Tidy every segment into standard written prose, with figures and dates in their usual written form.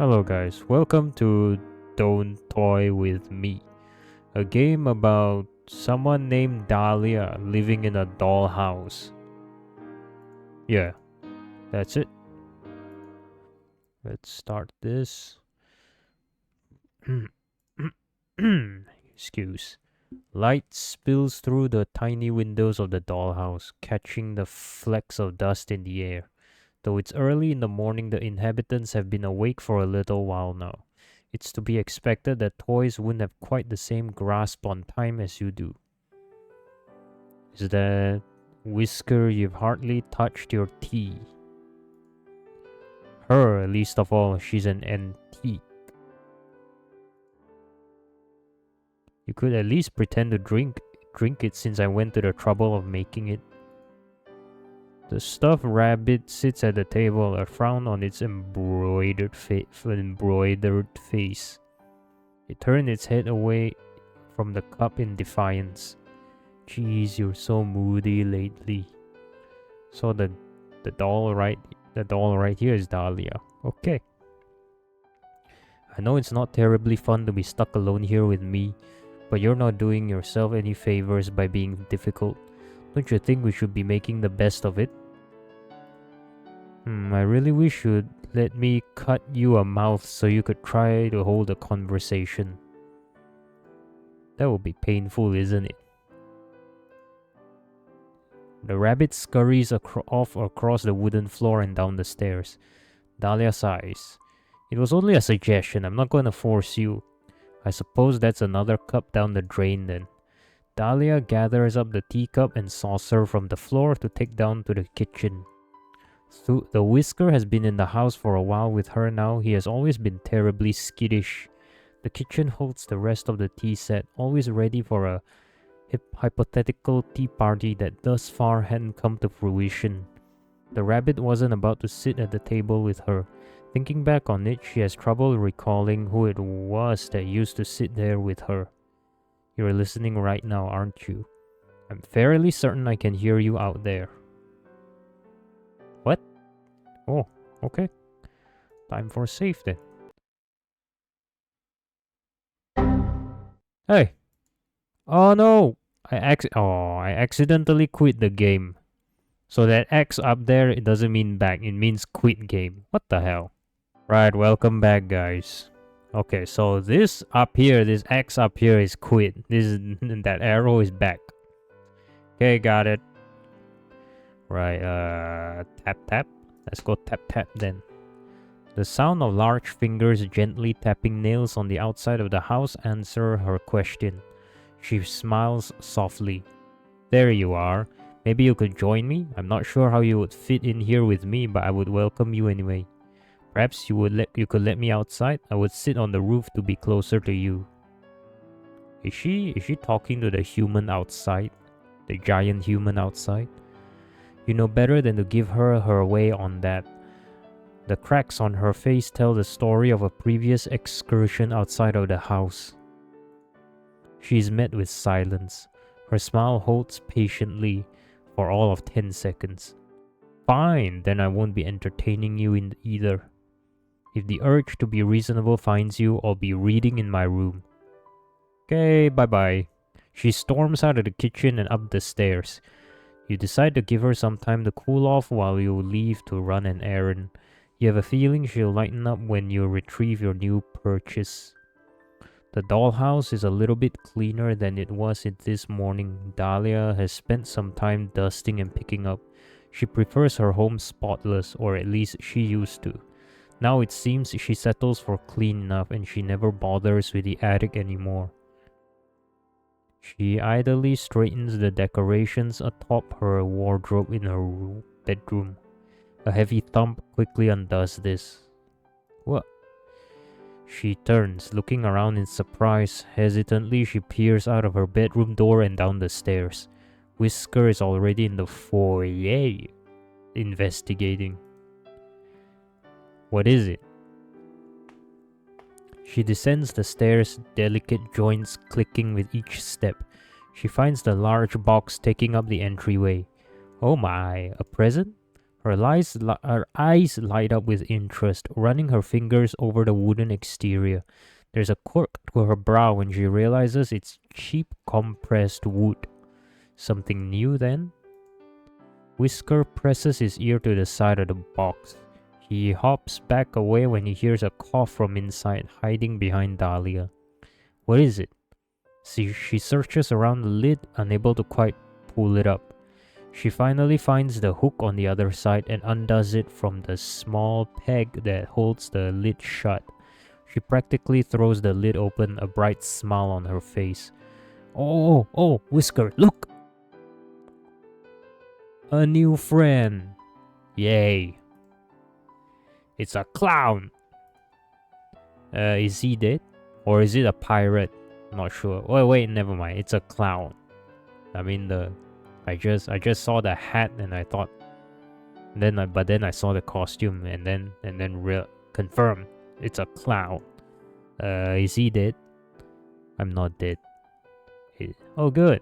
Hello guys, welcome to Don't Toy With Me, a game about someone named Dahlia living in a dollhouse. Yeah, that's it. Let's start this. Excuse. Light spills through the tiny windows of the dollhouse, catching the flecks of dust in the air. Though it's early in the morning, the inhabitants have been awake for a little while now. It's to be expected that toys wouldn't have quite the same grasp on time as you do. Is that Whisker, you've hardly touched your tea. Her, least of all, she's an antique. You could at least pretend to drink it since I went to the trouble of making it. The stuffed rabbit sits at the table, a frown on its embroidered face. It turned its head away from the cup in defiance. Geez, you're so moody lately. So the doll right here is Dahlia. Okay. I know it's not terribly fun to be stuck alone here with me, but you're not doing yourself any favors by being difficult. Don't you think we should be making the best of it? I really wish you'd let me cut you a mouth so you could try to hold a conversation. That would be painful, isn't it? The rabbit scurries off across the wooden floor and down the stairs. Dahlia sighs. It was only a suggestion. I'm not going to force you. I suppose that's another cup down the drain then. Dahlia gathers up the teacup and saucer from the floor to take down to the kitchen. The Whisker has been in the house for a while with her now. He has always been terribly skittish. The kitchen holds the rest of the tea set, always ready for a hypothetical tea party that thus far hadn't come to fruition. The rabbit wasn't about to sit at the table with her. Thinking back on it, she has trouble recalling who it was that used to sit there with her. You're listening right now, aren't you? I'm fairly certain I can hear you out there. What? Oh, okay. Time for safe then. Hey! Oh no! I accidentally quit the game. So that X up there, it doesn't mean back, it means quit game. What the hell? Right, welcome back guys. Okay, so this up here, this X up here is quit. That arrow is back. Okay, got it. Right, tap. Let's go tap then. The sound of large fingers gently tapping nails on the outside of the house answer her question. She smiles softly. There you are. Maybe you could join me? I'm not sure how you would fit in here with me, but I would welcome you anyway. Perhaps you could let me outside? I would sit on the roof to be closer to you. Is she talking to the human outside? The giant human outside? You know better than to give her way on that. The cracks on her face tell the story of a previous excursion outside of the house. She is met with silence. Her smile holds patiently for all of 10 seconds. Fine, then I won't be entertaining you either. If the urge to be reasonable finds you, I'll be reading in my room. Okay, bye-bye. She storms out of the kitchen and up the stairs. You decide to give her some time to cool off while you leave to run an errand. You have a feeling she'll lighten up when you retrieve your new purchase. The dollhouse is a little bit cleaner than it was this morning. Dahlia has spent some time dusting and picking up. She prefers her home spotless, or at least she used to. Now it seems she settles for clean enough and she never bothers with the attic anymore. She idly straightens the decorations atop her wardrobe in her bedroom. A heavy thump quickly undoes this. What? She turns, looking around in surprise. Hesitantly, she peers out of her bedroom door and down the stairs. Whisker is already in the foyer, investigating. What is it? She descends the stairs, delicate joints clicking with each step. She finds the large box taking up the entryway. Oh my, a present? Her eyes light up with interest, running her fingers over the wooden exterior. There's a quirk to her brow when she realizes it's cheap compressed wood. Something new then? Whisker presses his ear to the side of the box. He hops back away when he hears a cough from inside, hiding behind Dahlia. What is it? She searches around the lid, unable to quite pull it up. She finally finds the hook on the other side and undoes it from the small peg that holds the lid shut. She practically throws the lid open, a bright smile on her face. Oh, Whisker, look! A new friend. Yay. It's a clown. Is he dead? Or is it a pirate? Not sure. Oh, wait, never mind. It's a clown. I mean, I just saw the hat and I thought, but then I saw the costume and then confirmed it's a clown. Is he dead? I'm not dead. Oh, good.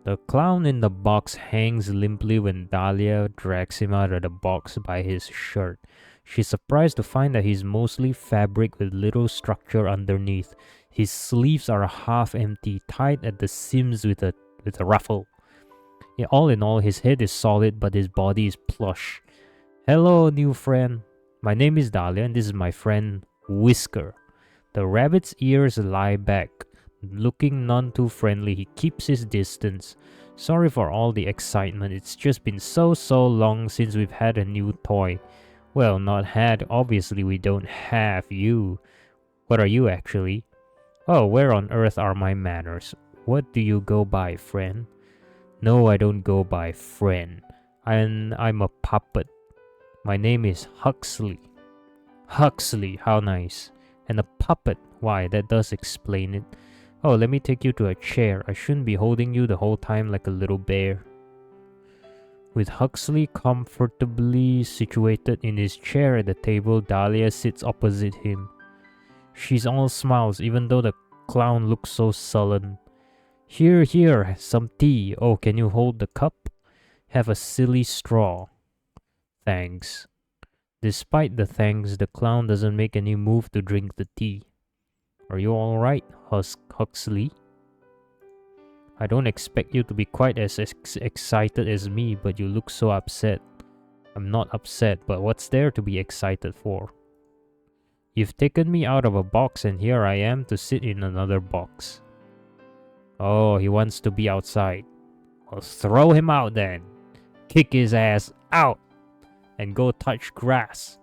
The clown in the box hangs limply when Dahlia drags him out of the box by his shirt. She's surprised to find that he's mostly fabric with little structure underneath. His sleeves are half empty, tied at the seams with a ruffle. Yeah, all in all, his head is solid, but his body is plush. Hello, new friend. My name is Dahlia, and this is my friend Whisker. The rabbit's ears lie back. Looking none too friendly, he keeps his distance. Sorry for all the excitement. It's just been so long since we've had a new toy. Well, not had. Obviously, we don't have you. What are you actually? Oh, where on earth are my manners? What do you go by, friend? No, I don't go by friend. I'm a puppet. My name is Huxley. Huxley, how nice. And a puppet, why, that does explain it. Oh, let me take you to a chair. I shouldn't be holding you the whole time like a little bear. With Huxley comfortably situated in his chair at the table, Dahlia sits opposite him. She's all smiles, even though the clown looks so sullen. Here, some tea. Oh, can you hold the cup? Have a silly straw. Thanks. Despite the thanks, the clown doesn't make any move to drink the tea. Are you alright, Huxley? I don't expect you to be quite as excited as me, but you look so upset. I'm not upset, but what's there to be excited for? You've taken me out of a box and here I am to sit in another box. Oh, he wants to be outside. Well, throw him out then. Kick his ass out and go touch grass.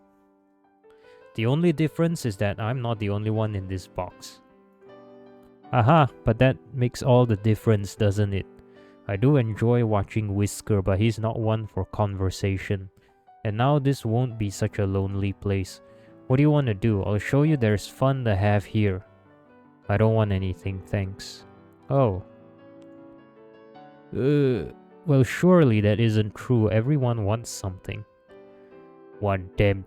The only difference is that I'm not the only one in this box. Aha, but that makes all the difference, doesn't it? I do enjoy watching Whisker, but he's not one for conversation. And now this won't be such a lonely place. What do you want to do? I'll show you there's fun to have here. I don't want anything, thanks. Oh. Well, surely that isn't true. Everyone wants something. Want them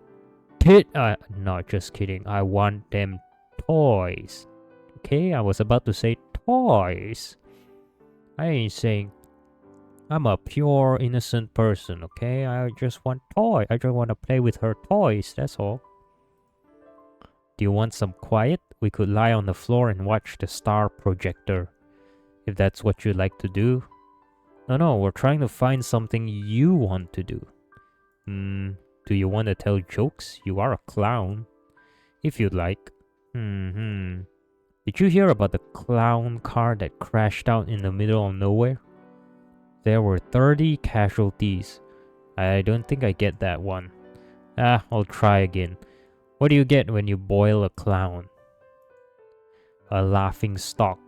not just kidding. I want them toys. Okay, I was about to say toys. I ain't saying I'm a pure innocent person, okay? I just want toy. I just want to play with her toys, that's all. Do you want some quiet? We could lie on the floor and watch the star projector. If that's what you'd like to do. No, we're trying to find something you want to do. Do you want to tell jokes? You are a clown. If you'd like. Did you hear about the clown car that crashed out in the middle of nowhere? There were 30 casualties. I don't think I get that one. I'll try again. What do you get when you boil a clown? A laughing stock.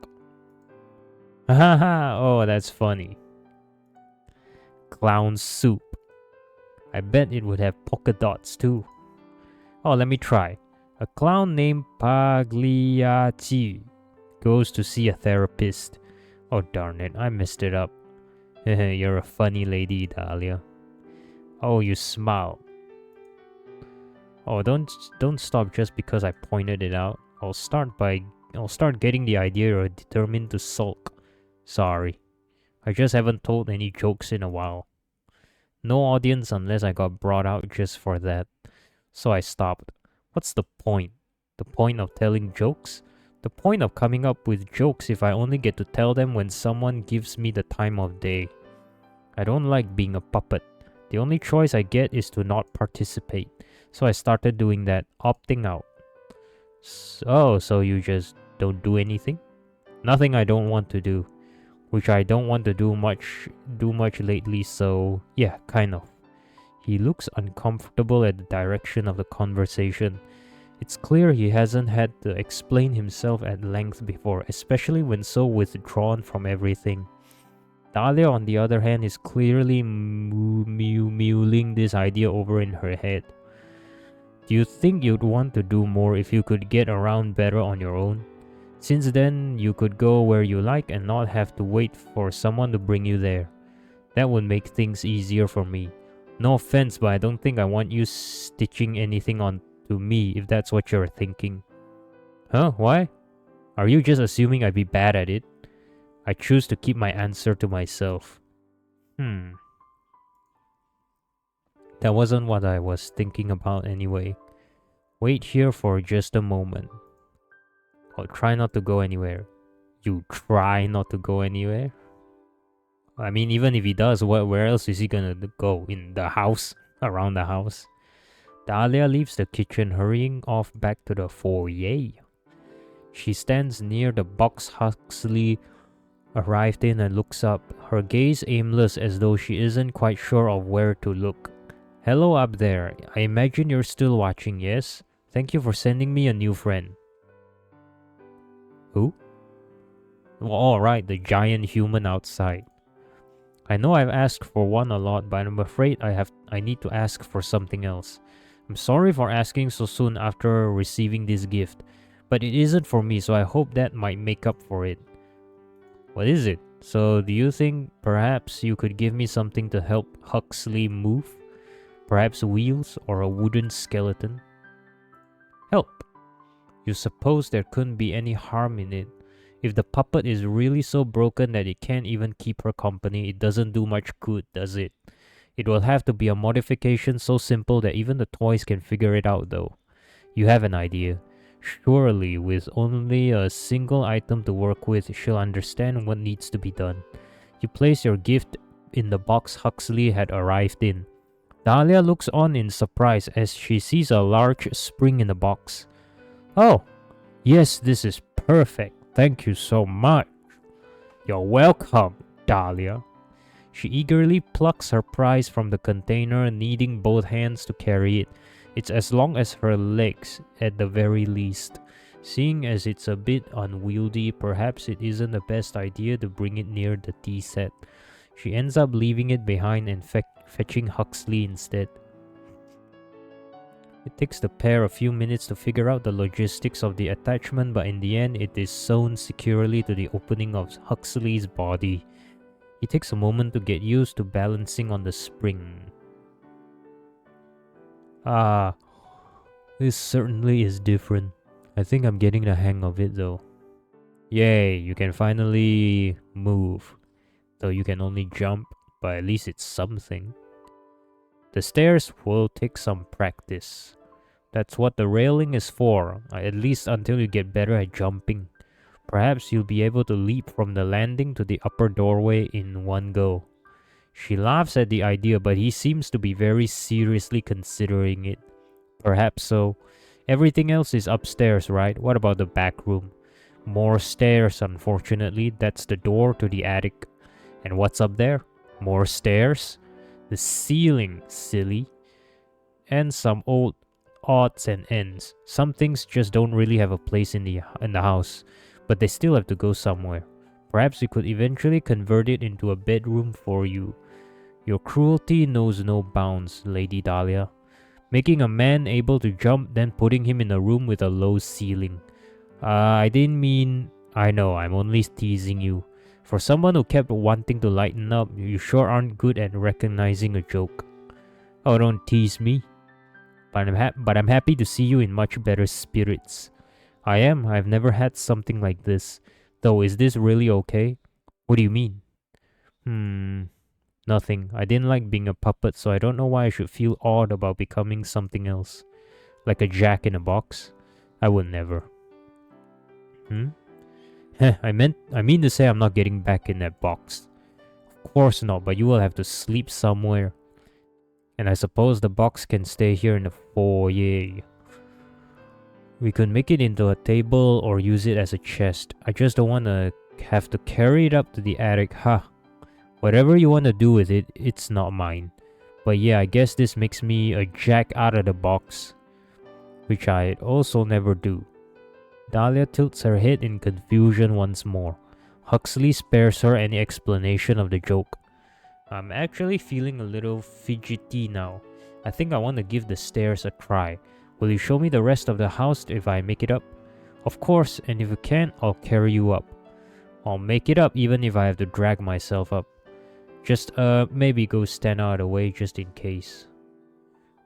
Haha, oh, that's funny. Clown soup. I bet it would have polka dots too. Oh, let me try. A clown named Pagliacci goes to see a therapist. Oh darn it, I messed it up. You're a funny lady, Dahlia. Oh, you smile. Oh, don't stop just because I pointed it out. I'll start getting the idea you're determined to sulk. Sorry. I just haven't told any jokes in a while. No audience unless I got brought out just for that. So I stopped. What's the point? The point of telling jokes? The point of coming up with jokes if I only get to tell them when someone gives me the time of day. I don't like being a puppet. The only choice I get is to not participate. So I started doing that, opting out. So you just don't do anything? Nothing I don't want to do, which I don't want to do much lately, so yeah, kind of. He looks uncomfortable at the direction of the conversation. It's clear he hasn't had to explain himself at length before, especially when so withdrawn from everything. Dahlia, on the other hand, is clearly mulling this idea over in her head. Do you think you'd want to do more if you could get around better on your own? Since then, you could go where you like and not have to wait for someone to bring you there. That would make things easier for me. No offense, but I don't think I want you stitching anything on to me if that's what you're thinking. Huh? Why? Are you just assuming I'd be bad at it? I choose to keep my answer to myself. That wasn't what I was thinking about anyway. Wait here for just a moment. I'll try not to go anywhere. You try not to go anywhere? I mean, even if he does, where else is he gonna go? In the house? Around the house? Dahlia leaves the kitchen, hurrying off back to the foyer. She stands near the box Huxley arrived in and looks up, her gaze aimless as though she isn't quite sure of where to look. Hello up there. I imagine you're still watching, yes? Thank you for sending me a new friend. Who? Oh, right, the giant human outside. I know I've asked for one a lot, but I'm afraid I need to ask for something else. I'm sorry for asking so soon after receiving this gift, but it isn't for me, so I hope that might make up for it. What is it? So do you think perhaps you could give me something to help Huxley move? Perhaps wheels or a wooden skeleton? Help! You suppose there couldn't be any harm in it. If the puppet is really so broken that it can't even keep her company, it doesn't do much good, does it? It will have to be a modification so simple that even the toys can figure it out though. You have an idea. Surely, with only a single item to work with, she'll understand what needs to be done. You place your gift in the box Huxley had arrived in. Dahlia looks on in surprise as she sees a large spring in the box. Oh, yes, this is perfect. Thank you so much. You're welcome, Dahlia. She eagerly plucks her prize from the container, needing both hands to carry it. It's as long as her legs, at the very least. Seeing as it's a bit unwieldy, perhaps it isn't the best idea to bring it near the tea set. She ends up leaving it behind and fetching Huxley instead. It takes the pair a few minutes to figure out the logistics of the attachment, but in the end it is sewn securely to the opening of Huxley's body. It takes a moment to get used to balancing on the spring. Ah, this certainly is different. I think I'm getting the hang of it though. Yay, you can finally move. Though you can only jump, but at least it's something. The stairs will take some practice. That's what the railing is for, at least until you get better at jumping. Perhaps you'll be able to leap from the landing to the upper doorway in one go. She laughs at the idea, but he seems to be very seriously considering it. Perhaps so. Everything else is upstairs, right? What about the back room? More stairs, unfortunately. That's the door to the attic. And what's up there? More stairs? The ceiling, silly. And some old odds and ends. Some things just don't really have a place in the house, but they still have to go somewhere. Perhaps we could eventually convert it into a bedroom for you. Your cruelty knows no bounds, Lady Dahlia. Making a man able to jump, then putting him in a room with a low ceiling. I didn't mean... I know, I'm only teasing you. For someone who kept wanting to lighten up, you sure aren't good at recognizing a joke. Oh, don't tease me. But I'm happy to see you in much better spirits. I am. I've never had something like this. Though, is this really okay? What do you mean? Nothing. I didn't like being a puppet, so I don't know why I should feel odd about becoming something else. Like a jack in a box? I would never. Hmm? Heh, I mean to say I'm not getting back in that box. Of course not, but you will have to sleep somewhere. And I suppose the box can stay here in the foyer. We could make it into a table or use it as a chest. I just don't want to have to carry it up to the attic. Ha! Whatever you want to do with it, it's not mine. But yeah, I guess this makes me a jack out of the box, which I also never do. Dahlia tilts her head in confusion once more. Huxley spares her any explanation of the joke. I'm actually feeling a little fidgety now. I think I want to give the stairs a try. Will you show me the rest of the house if I make it up? Of course, and if you can't, I'll carry you up. I'll make it up even if I have to drag myself up. Just maybe go stand out of the way just in case.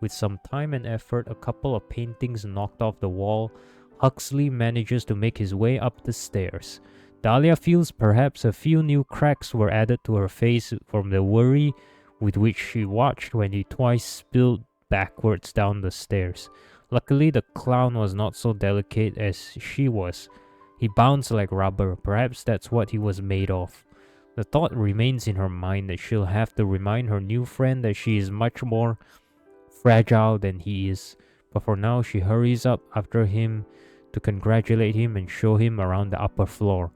With some time and effort, a couple of paintings knocked off the wall, Huxley manages to make his way up the stairs. Dahlia feels perhaps a few new cracks were added to her face from the worry with which she watched when he twice spilled backwards down the stairs. Luckily, the clown was not so delicate as she was. He bounced like rubber. Perhaps that's what he was made of. The thought remains in her mind that she'll have to remind her new friend that she is much more fragile than he is. But for now, she hurries up after him to congratulate him and show him around the upper floor.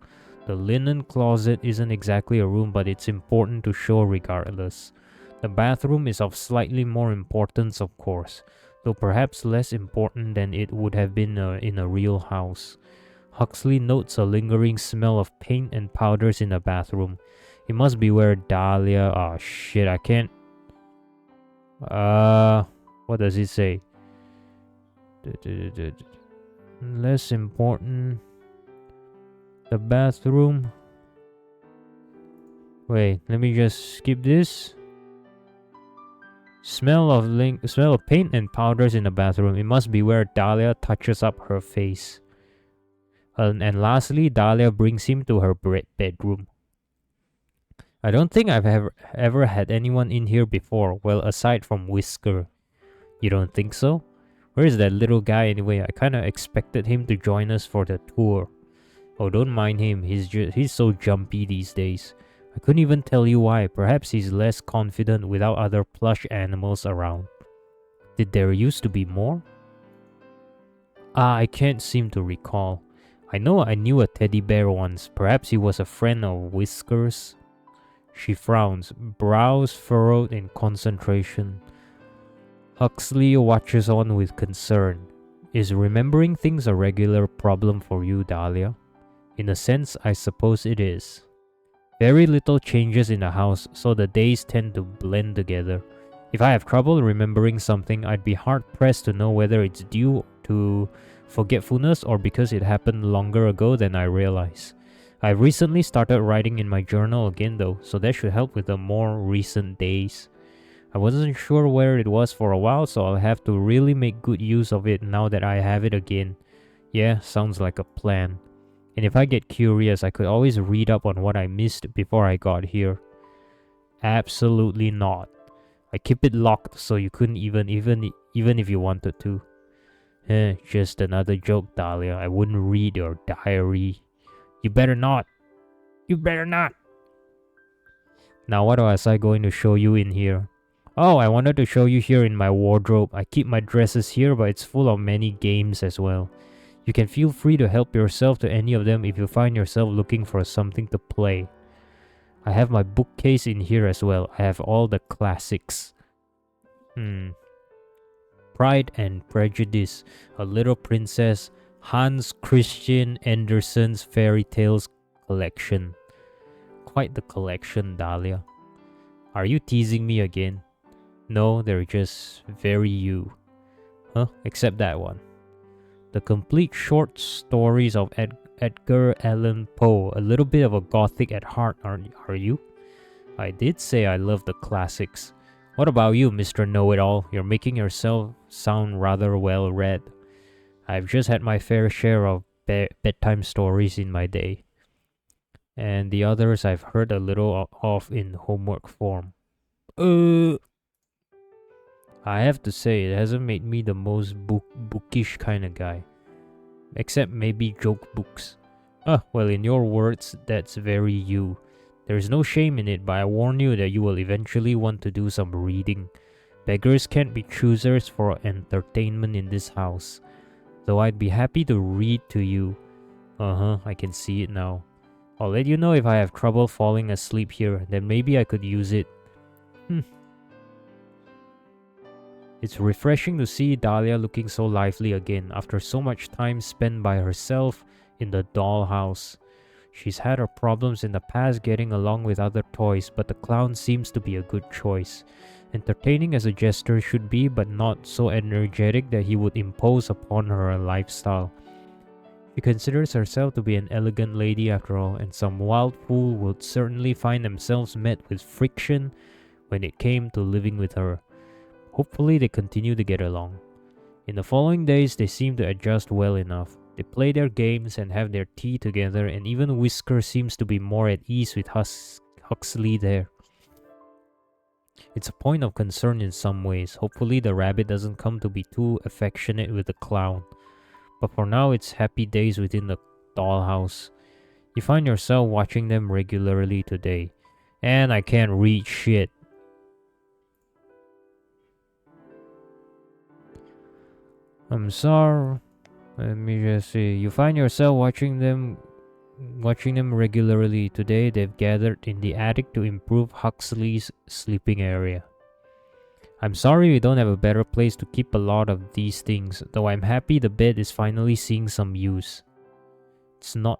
The linen closet isn't exactly a room, but it's important to show regardless. The bathroom is of slightly more importance, of course, though perhaps less important than it would have been in a real house. Huxley notes a lingering smell of paint and powders in the bathroom. It must be where Dahlia... Oh shit, I can't... What does it say? Less important... The bathroom... Wait, let me just skip this. Smell of paint and powders in the bathroom. It must be where Dahlia touches up her face. And lastly, Dahlia brings him to her bedroom. I don't think I've ever had anyone in here before, well, aside from Whisker. You don't think so? Where is that little guy anyway? I kinda expected him to join us for the tour. Oh, don't mind him, he's so jumpy these days. I couldn't even tell you why. Perhaps he's less confident without other plush animals around. Did there used to be more? I can't seem to recall. I know I knew a teddy bear once. Perhaps he was a friend of Whisker's. She frowns, brows furrowed in concentration. Huxley watches on with concern. Is remembering things a regular problem for you, Dahlia? In a sense, I suppose it is. Very little changes in the house, so the days tend to blend together. If I have trouble remembering something, I'd be hard-pressed to know whether it's due to forgetfulness or because it happened longer ago than I realize. I've recently started writing in my journal again though, so that should help with the more recent days. I wasn't sure where it was for a while, so I'll have to really make good use of it now that I have it again. Yeah, sounds like a plan. And if I get curious, I could always read up on what I missed before I got here. Absolutely not. I keep it locked so you couldn't even if you wanted to. Just another joke, Dahlia. I wouldn't read your diary. You better not. You better not. Now what was I going to show you in here? Oh, I wanted to show you here in my wardrobe. I keep my dresses here, but it's full of many games as well. You can feel free to help yourself to any of them if you find yourself looking for something to play. I have my bookcase in here as well. I have all the classics. Pride and Prejudice, A Little Princess, Hans Christian Andersen's Fairy Tales collection. Quite the collection, Dahlia. Are you teasing me again? No, they're just very you. Except that one. The complete short stories of Edgar Allan Poe. A little bit of a gothic at heart, are you? I did say I love the classics. What about you, Mr. Know-It-All? You're making yourself sound rather well-read. I've just had my fair share of bedtime stories in my day. And the others I've heard a little of in homework form. Uh, I have to say, it hasn't made me the most bookish kind of guy. Except maybe joke books. Well, in your words, that's very you. There's no shame in it, but I warn you that you will eventually want to do some reading. Beggars can't be choosers for entertainment in this house. Though I'd be happy to read to you. I can see it now. I'll let you know if I have trouble falling asleep here, then maybe I could use it. It's refreshing to see Dahlia looking so lively again after so much time spent by herself in the dollhouse. She's had her problems in the past getting along with other toys, but the clown seems to be a good choice. Entertaining as a jester should be, but not so energetic that he would impose upon her a lifestyle. She considers herself to be an elegant lady after all, and some wild fool would certainly find themselves met with friction when it came to living with her. Hopefully they continue to get along. In the following days, they seem to adjust well enough. They play their games and have their tea together, and even Whisker seems to be more at ease with Huxley there. It's a point of concern in some ways. Hopefully the rabbit doesn't come to be too affectionate with the clown. But for now, it's happy days within the dollhouse. You find yourself watching them regularly today. And I can't read shit. I'm sorry. Let me just see. You find yourself watching them regularly today. They've gathered in the attic to improve Huxley's sleeping area. I'm sorry we don't have a better place to keep a lot of these things, though I'm happy the bed is finally seeing some use. It's not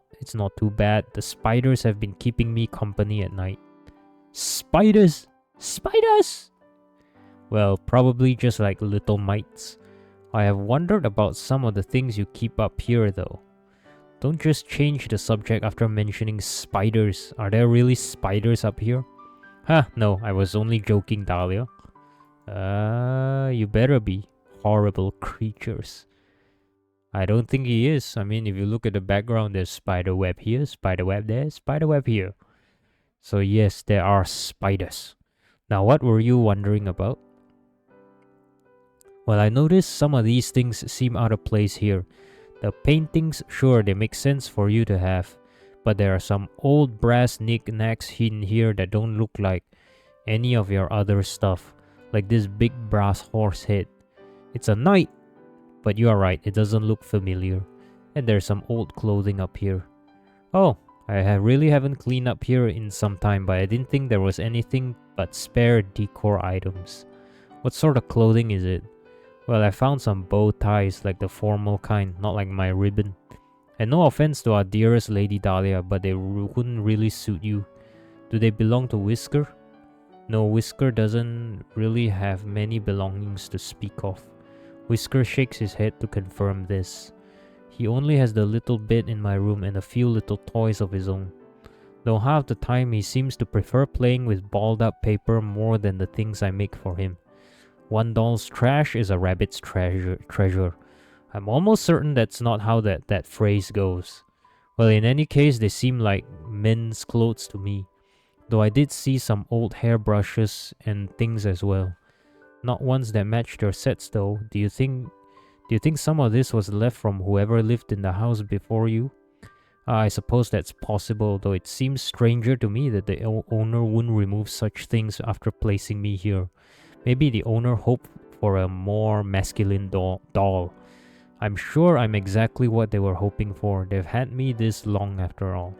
too bad. The spiders have been keeping me company at night. Spiders? Spiders? Well, probably just like little mites. I have wondered about some of the things you keep up here though. Don't just change the subject after mentioning spiders. Are there really spiders up here? No, I was only joking, Dahlia. You better be. Horrible creatures. I don't think he is. I mean, if you look at the background, there's spider web here, spider web there, spider web here. So yes, there are spiders. Now, what were you wondering about? Well, I noticed some of these things seem out of place here. The paintings, sure, they make sense for you to have. But there are some old brass knickknacks in here that don't look like any of your other stuff. Like this big brass horse head. It's a knight. But you are right, it doesn't look familiar. And there's some old clothing up here. Oh, I really haven't cleaned up here in some time, but I didn't think there was anything but spare decor items. What sort of clothing is it? Well, I found some bow ties, like the formal kind, not like my ribbon. And no offense to our dearest Lady Dahlia, but they wouldn't really suit you. Do they belong to Whisker? No, Whisker doesn't really have many belongings to speak of. Whisker shakes his head to confirm this. He only has the little bed in my room and a few little toys of his own. Though half the time he seems to prefer playing with balled up paper more than the things I make for him. One doll's trash is a rabbit's treasure. I'm almost certain that's not how that phrase goes. Well, in any case, they seem like men's clothes to me. Though I did see some old hairbrushes and things as well. Not ones that matched your sets though. Do you think some of this was left from whoever lived in the house before you? I suppose that's possible, though it seems stranger to me that the owner wouldn't remove such things after placing me here. Maybe the owner hoped for a more masculine doll. I'm sure I'm exactly what they were hoping for. They've had me this long after all.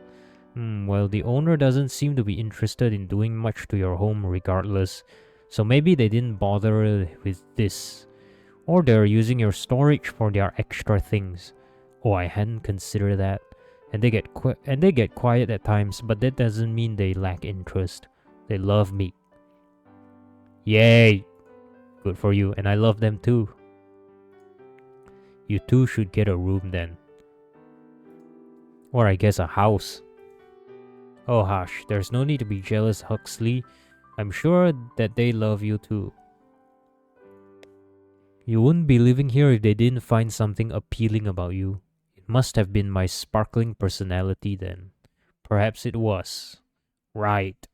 Well, the owner doesn't seem to be interested in doing much to your home regardless. So maybe they didn't bother with this. Or they're using your storage for their extra things. Oh, I hadn't considered that. And they get quiet at times, but that doesn't mean they lack interest. They love me. Yay! Good for you, and I love them too. You two should get a room then. Or I guess a house. Oh hush, there's no need to be jealous, Huxley. I'm sure that they love you too. You wouldn't be living here if they didn't find something appealing about you. It must have been my sparkling personality then. Perhaps it was. Right.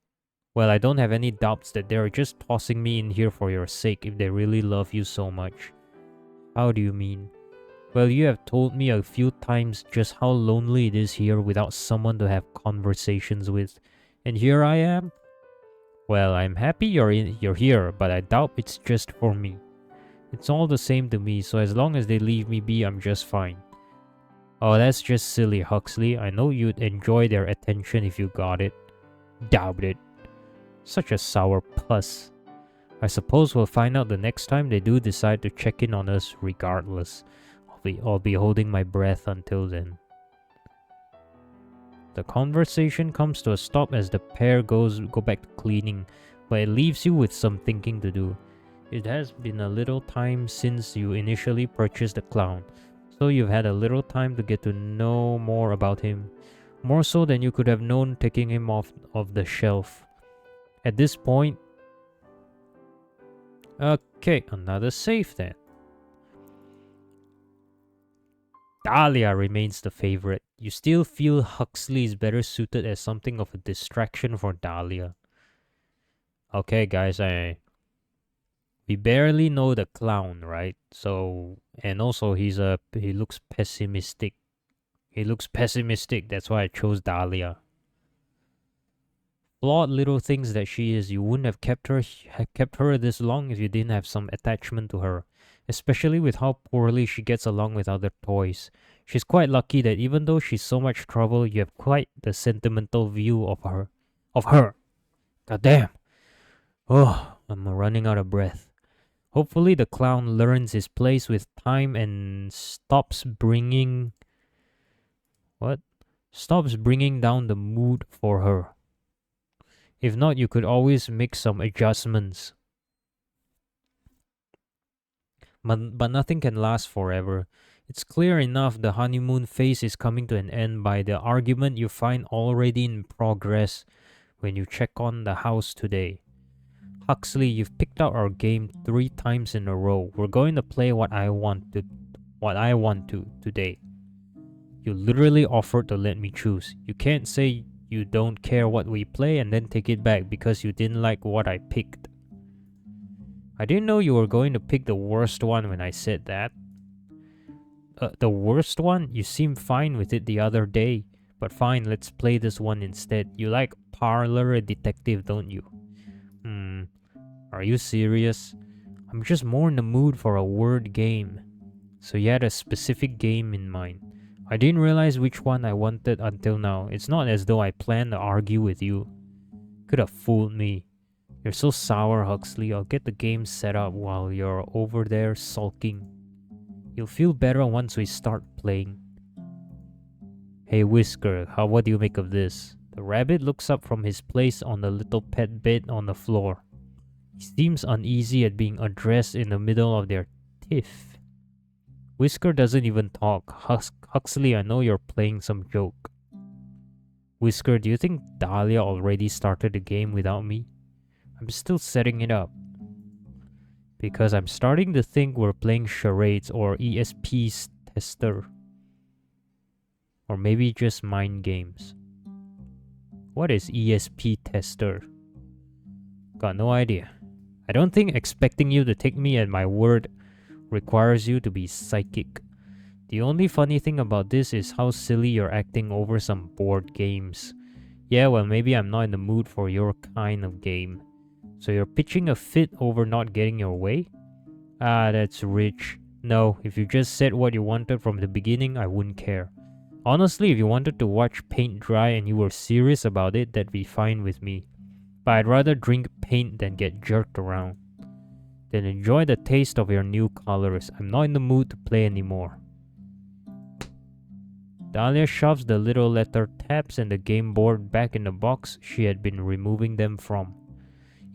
Well, I don't have any doubts that they're just tossing me in here for your sake if they really love you so much. How do you mean? Well, you have told me a few times just how lonely it is here without someone to have conversations with. And here I am. Well, I'm happy you're here, but I doubt it's just for me. It's all the same to me, so as long as they leave me be, I'm just fine. Oh, that's just silly, Huxley. I know you'd enjoy their attention if you got it. Doubt it. Such a sour puss. I suppose we'll find out the next time they do decide to check in on us regardless. I'll be holding my breath until then. The conversation comes to a stop as the pair go back to cleaning, but it leaves you with some thinking to do. It has been a little time since you initially purchased the clown, so you've had a little time to get to know more about him. More so than you could have known taking him off of the shelf. At this point... Okay, another save then. Dahlia remains the favorite. You still feel Huxley is better suited as something of a distraction for Dahlia. Okay, guys, we barely know the clown, right? So, and also he looks pessimistic. He looks pessimistic. That's why I chose Dahlia. Flawed little things that she is. You wouldn't have kept her this long if you didn't have some attachment to her. Especially with how poorly she gets along with other toys. She's quite lucky that even though she's so much trouble, you have quite the sentimental view of her. God damn. Oh, I'm running out of breath. Hopefully the clown learns his place with time and stops bringing down the mood for her. If not, you could always make some adjustments. But nothing can last forever. It's clear enough the honeymoon phase is coming to an end by the argument you find already in progress when you check on the house today. Huxley, you've picked out our game 3 times in a row. We're going to play what I want to today. You literally offered to let me choose. You can't say you don't care what we play and then take it back because you didn't like what I picked. I didn't know you were going to pick the worst one when I said that. The worst one? You seemed fine with it the other day. But fine, let's play this one instead. You like Parlor Detective, don't you? Are you serious? I'm just more in the mood for a word game. So you had a specific game in mind. I didn't realize which one I wanted until now. It's not as though I planned to argue with you. Could have fooled me. You're so sour, Huxley. I'll get the game set up while you're over there sulking. You'll feel better once we start playing. Hey Whisker, what do you make of this? The rabbit looks up from his place on the little pet bed on the floor. He seems uneasy at being addressed in the middle of their tiff. Whisker doesn't even talk. Huxley, I know you're playing some joke. Whisker, do you think Dahlia already started the game without me? I'm still setting it up. Because I'm starting to think we're playing charades or ESP's tester. Or maybe just mind games. What is ESP tester? Got no idea. I don't think expecting you to take me at my word requires you to be psychic. The only funny thing about this is how silly you're acting over some board games. Yeah, well, maybe I'm not in the mood for your kind of game. So you're pitching a fit over not getting your way? Ah, that's rich. No, if you just said what you wanted from the beginning, I wouldn't care. Honestly, if you wanted to watch paint dry and you were serious about it, that'd be fine with me. But I'd rather drink paint than get jerked around. Then enjoy the taste of your new colors. I'm not in the mood to play anymore. Dahlia shoves the little letter tabs and the game board back in the box she had been removing them from.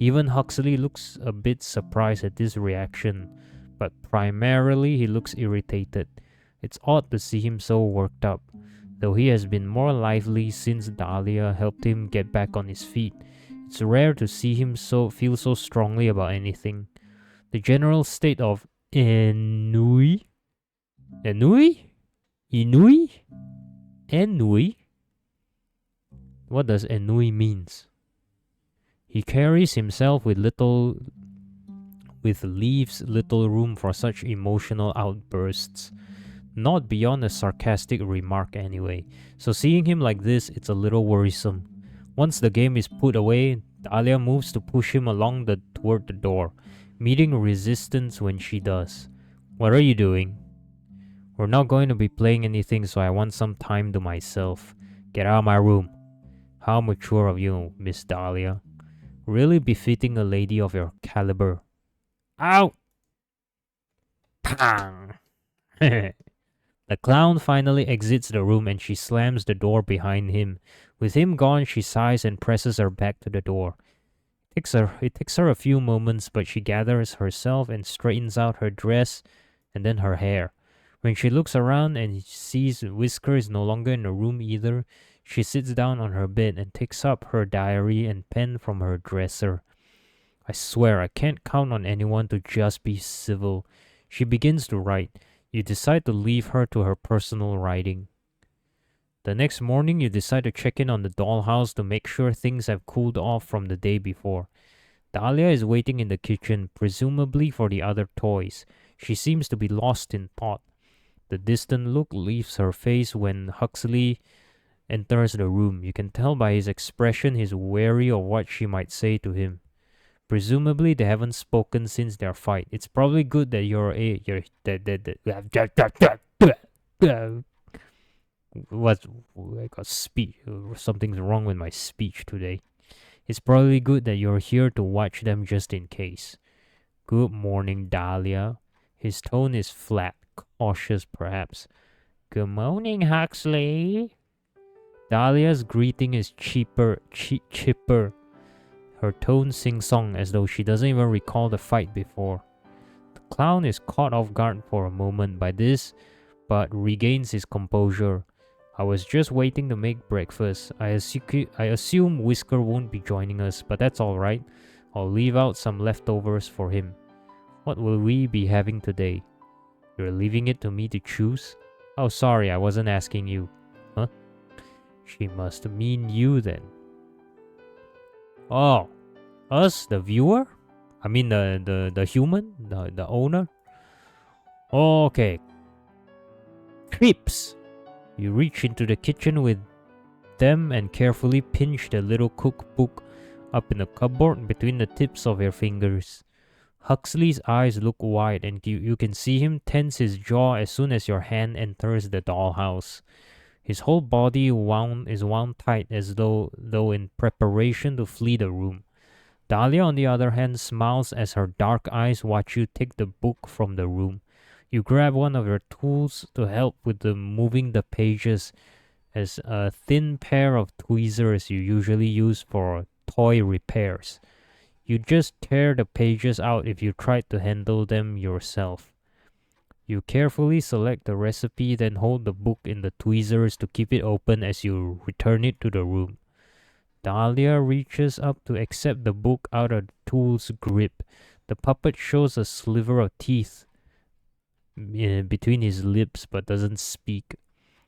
Even Huxley looks a bit surprised at this reaction, but primarily he looks irritated. It's odd to see him so worked up, though he has been more lively since Dahlia helped him get back on his feet. It's rare to see him feel so strongly about anything. The general state of ennui? What does ennui means? He carries himself with leaves little room for such emotional outbursts. Not beyond a sarcastic remark anyway. So seeing him like this, it's a little worrisome. Once the game is put away, Dahlia moves to push him toward the door, meeting resistance when she does. What are you doing? We're not going to be playing anything, so I want some time to myself. Get out of my room. How mature of you, Miss Dahlia. Really befitting a lady of your caliber. Out! Pang! The clown finally exits the room and she slams the door behind him. With him gone, she sighs and presses her back to the door. It takes her a few moments, but she gathers herself and straightens out her dress and then her hair. When she looks around and sees Whisker is no longer in the room either, she sits down on her bed and takes up her diary and pen from her dresser. I swear I can't count on anyone to just be civil. She begins to write. You decide to leave her to her personal writing. The next morning, you decide to check in on the dollhouse to make sure things have cooled off from the day before. Dahlia is waiting in the kitchen, presumably for the other toys. She seems to be lost in thought. The distant look leaves her face when Huxley enters the room. You can tell by his expression he's wary of what she might say to him. Presumably, they haven't spoken since their fight. It's probably good that what I got speech. Something's wrong with my speech today. It's probably good that you're here to watch them just in case. Good morning, Dahlia. His tone is flat, cautious perhaps. Good morning, Huxley. Dahlia's greeting is chipper. Her tone sing-song as though she doesn't even recall the fight before. The clown is caught off guard for a moment by this, but regains his composure. I was just waiting to make breakfast. I assume Whisker won't be joining us, but that's alright. I'll leave out some leftovers for him. What will we be having today? You're leaving it to me to choose? Oh, sorry, I wasn't asking you. Huh? She must mean you then. Oh, us, the viewer? I mean the human? The owner? Okay. Creeps! You reach into the kitchen with them and carefully pinch the little cookbook up in the cupboard between the tips of your fingers. Huxley's eyes look wide and you can see him tense his jaw as soon as your hand enters the dollhouse. His whole body is wound tight as though in preparation to flee the room. Dahlia, on the other hand, smiles as her dark eyes watch you take the book from the room. You grab one of your tools to help with moving the pages, as a thin pair of tweezers you usually use for toy repairs. You'd just tear the pages out if you tried to handle them yourself. You carefully select the recipe, then hold the book in the tweezers to keep it open as you return it to the room. Dahlia reaches up to accept the book out of the tool's grip. The puppet shows a sliver of teeth between his lips but doesn't speak.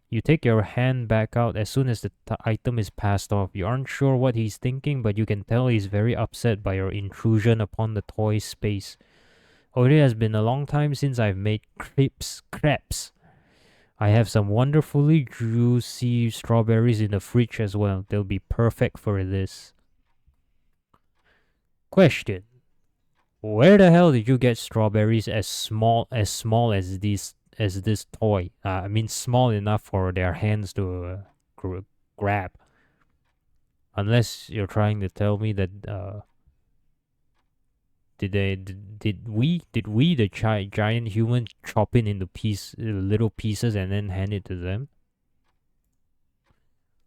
You take your hand back out as soon as the item is passed off. You aren't sure what he's thinking, but you can tell he's very upset by your intrusion upon the toy space. Oh, it has been a long time since I've made crepes. I have some wonderfully juicy strawberries in the fridge as well. They'll be perfect for this. Question. Where the hell did you get strawberries as small as this toy? I mean small enough for their hands to grab. Unless you're trying to tell me that did we the giant human chop it into little pieces and then hand it to them?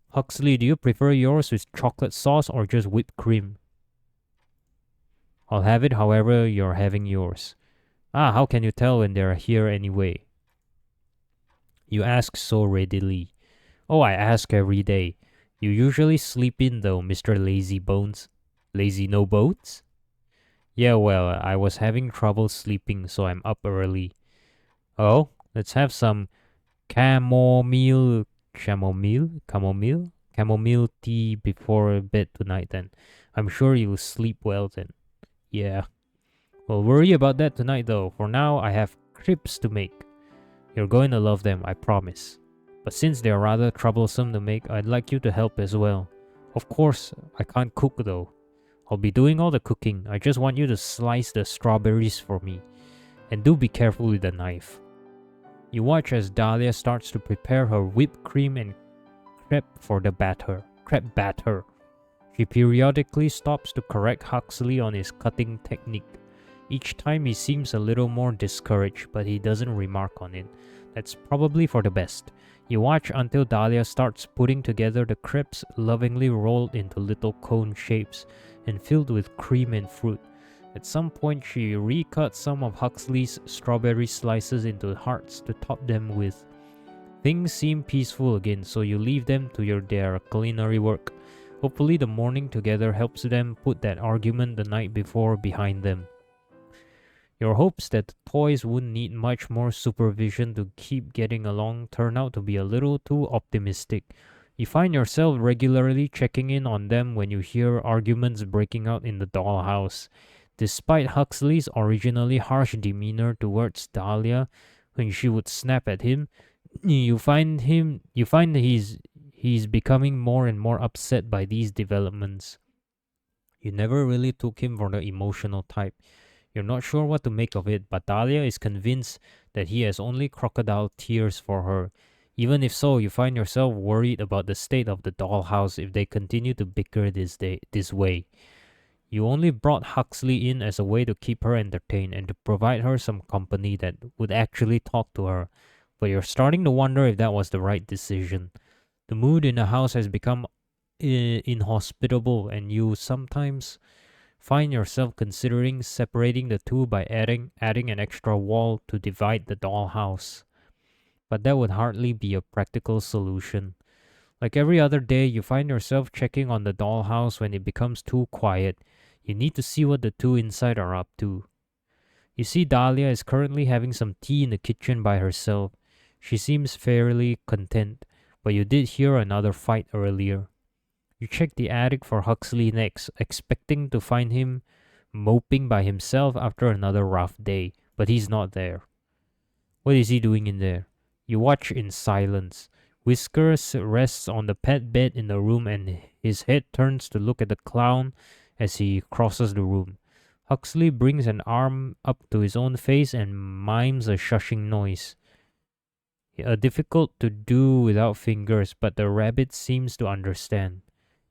Huxley, do you prefer yours with chocolate sauce or just whipped cream? I'll have it however you're having yours. How can you tell when they're here anyway? You ask so readily. Oh, I ask every day. You usually sleep in though, Mr. Lazy Bones. Lazy No Bones? Yeah, well, I was having trouble sleeping, so I'm up early. Oh, let's have some chamomile chamomile tea before bed tonight then. I'm sure you'll sleep well then. Yeah. We'll worry about that tonight though. For now, I have crepes to make. You're going to love them, I promise. But since they're rather troublesome to make, I'd like you to help as well. Of course, I can't cook though. I'll be doing all the cooking. I just want you to slice the strawberries for me. And do be careful with the knife. You watch as Dahlia starts to prepare her whipped cream and crepe batter. She periodically stops to correct Huxley on his cutting technique. Each time he seems a little more discouraged, but he doesn't remark on it. That's probably for the best. You watch until Dahlia starts putting together the crepes, lovingly rolled into little cone shapes and filled with cream and fruit. At some point, she recuts some of Huxley's strawberry slices into hearts to top them with. Things seem peaceful again, so you leave them to their culinary work. Hopefully the morning together helps them put that argument the night before behind them. Your hopes that the toys wouldn't need much more supervision to keep getting along turn out to be a little too optimistic. You find yourself regularly checking in on them when you hear arguments breaking out in the dollhouse. Despite Huxley's originally harsh demeanor towards Dahlia when she would snap at him, you find he's becoming more and more upset by these developments. You never really took him for the emotional type. You're not sure what to make of it, but Dahlia is convinced that he has only crocodile tears for her. Even if so, you find yourself worried about the state of the dollhouse if they continue to bicker this way. You only brought Huxley in as a way to keep her entertained and to provide her some company that would actually talk to her, but you're starting to wonder if that was the right decision. The mood in the house has become inhospitable, and you sometimes find yourself considering separating the two by adding an extra wall to divide the dollhouse. But that would hardly be a practical solution. Like every other day, you find yourself checking on the dollhouse when it becomes too quiet. You need to see what the two inside are up to. You see Dahlia is currently having some tea in the kitchen by herself. She seems fairly content, but you did hear another fight earlier. You check the attic for Huxley next, expecting to find him moping by himself after another rough day, but he's not there. What is he doing in there? You watch in silence. Whiskers rests on the pet bed in the room and his head turns to look at the clown as he crosses the room. Huxley brings an arm up to his own face and mimes a shushing noise. Difficult to do without fingers, but the rabbit seems to understand.